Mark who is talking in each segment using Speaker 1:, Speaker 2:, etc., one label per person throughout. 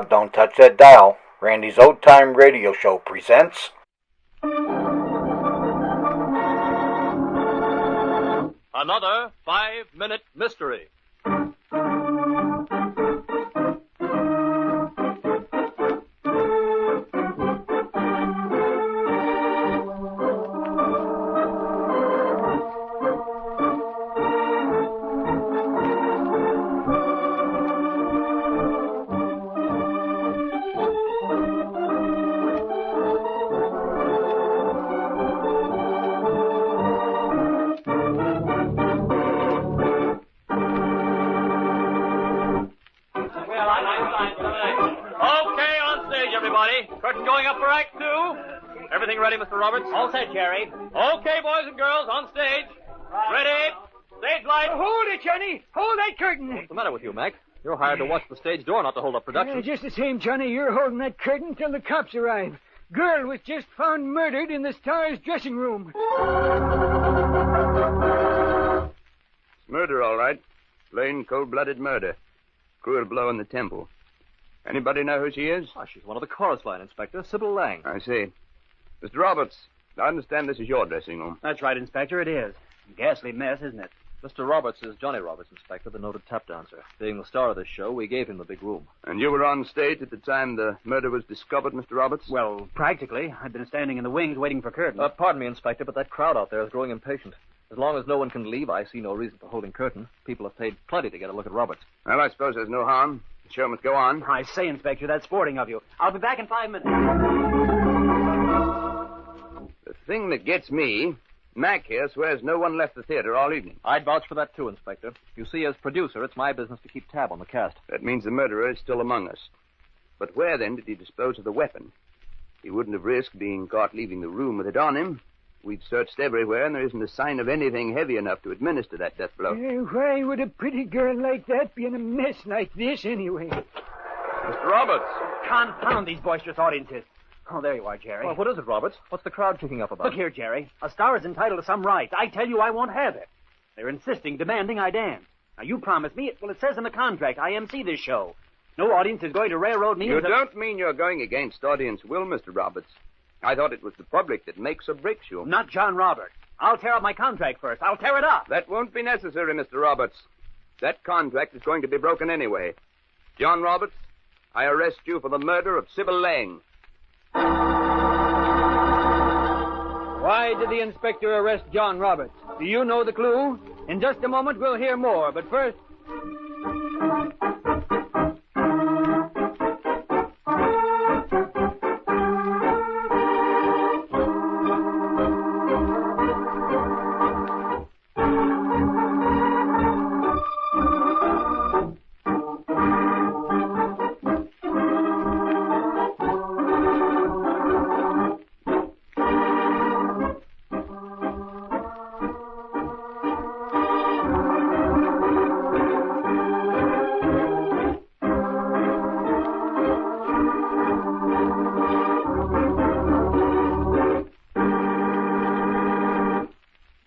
Speaker 1: Don't touch that dial. Randy's Old Time Radio Show presents...
Speaker 2: Another 5-minute mystery. Curtain going up for Act 2. Everything ready, Mr. Roberts?
Speaker 3: All set, Jerry.
Speaker 2: Okay, boys and girls, on stage. Ready? Stage light.
Speaker 4: Hold it, Johnny. Hold that curtain.
Speaker 2: What's the matter with you, Mac? You're hired to watch the stage door, not to hold up production.
Speaker 4: Just the same, Johnny, you're holding that curtain till the cops arrive. Girl was just found murdered in the star's dressing room.
Speaker 5: It's murder, all right. Plain, cold-blooded murder. Cruel blow in the temple. Anybody know who she is?
Speaker 2: Oh, she's one of the chorus line, Inspector, Sybil Lang.
Speaker 5: I see. Mr. Roberts, I understand this is your dressing room.
Speaker 3: That's right, Inspector, it is. Ghastly mess, isn't it?
Speaker 2: Mr. Roberts is Johnny Roberts, Inspector, the noted tap dancer. Being the star of this show, we gave him the big room.
Speaker 5: And you were on stage at the time the murder was discovered, Mr. Roberts?
Speaker 3: Well, practically. I've been standing in the wings waiting for curtain.
Speaker 2: Pardon me, Inspector, but that crowd out there is growing impatient. As long as no one can leave, I see no reason for holding curtain. People have paid plenty to get a look at Roberts.
Speaker 5: Well, I suppose there's no harm. The show must go on.
Speaker 3: I say, Inspector, that's sporting of you. I'll be back in 5 minutes.
Speaker 5: The thing that gets me, Mac here swears no one left the theater all evening.
Speaker 2: I'd vouch for that, too, Inspector. You see, as producer, it's my business to keep tab on the cast.
Speaker 5: That means the murderer is still among us. But where, then, did he dispose of the weapon? He wouldn't have risked being caught leaving the room with it on him. We've searched everywhere, and there isn't a sign of anything heavy enough to administer that death blow.
Speaker 4: Why would a pretty girl like that be in a mess like this, anyway?
Speaker 5: Mr. Roberts!
Speaker 3: Confound these boisterous audiences. Oh, there you are, Jerry.
Speaker 2: Well, what is it, Roberts? What's the crowd kicking up about?
Speaker 3: Look here, Jerry. A star is entitled to some rights. I tell you I won't have it. They're insisting, demanding I dance. Now, you promised me... Well, it says in the contract I MC this show. No audience is going to railroad me...
Speaker 5: You don't mean you're going against audience will, Mr. Roberts. I thought it was the public that makes or breaks you.
Speaker 3: Not John Roberts. I'll tear up my contract first. I'll tear it up.
Speaker 5: That won't be necessary, Mr. Roberts. That contract is going to be broken anyway. John Roberts, I arrest you for the murder of Sybil Lang.
Speaker 4: Why did the inspector arrest John Roberts? Do you know the clue? In just a moment, we'll hear more, but first...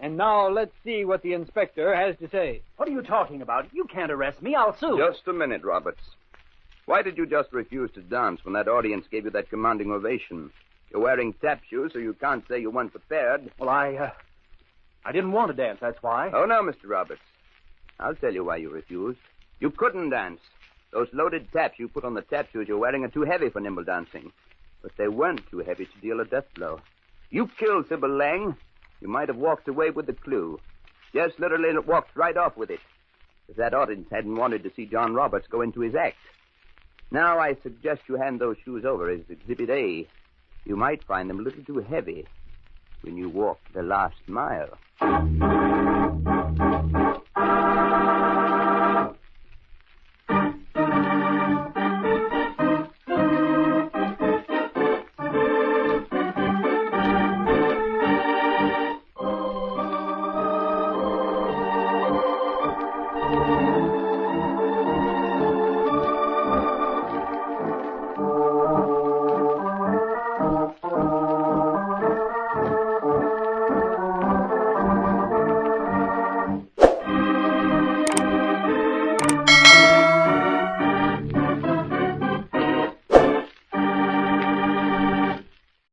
Speaker 4: Now, let's see what the inspector has to say.
Speaker 3: What are you talking about? You can't arrest me. I'll sue.
Speaker 5: Just a minute, Roberts. Why did you just refuse to dance when that audience gave you that commanding ovation? You're wearing tap shoes, so you can't say you weren't prepared.
Speaker 3: Well, I didn't want to dance, that's why.
Speaker 5: Oh, no, Mr. Roberts. I'll tell you why you refused. You couldn't dance. Those loaded taps you put on the tap shoes you're wearing are too heavy for nimble dancing. But they weren't too heavy to deal a death blow. You killed Sybil Lang. You might have walked away with the clue. Just literally walked right off with it. If that audience hadn't wanted to see John Roberts go into his act. Now I suggest you hand those shoes over as Exhibit A. You might find them a little too heavy when you walk the last mile.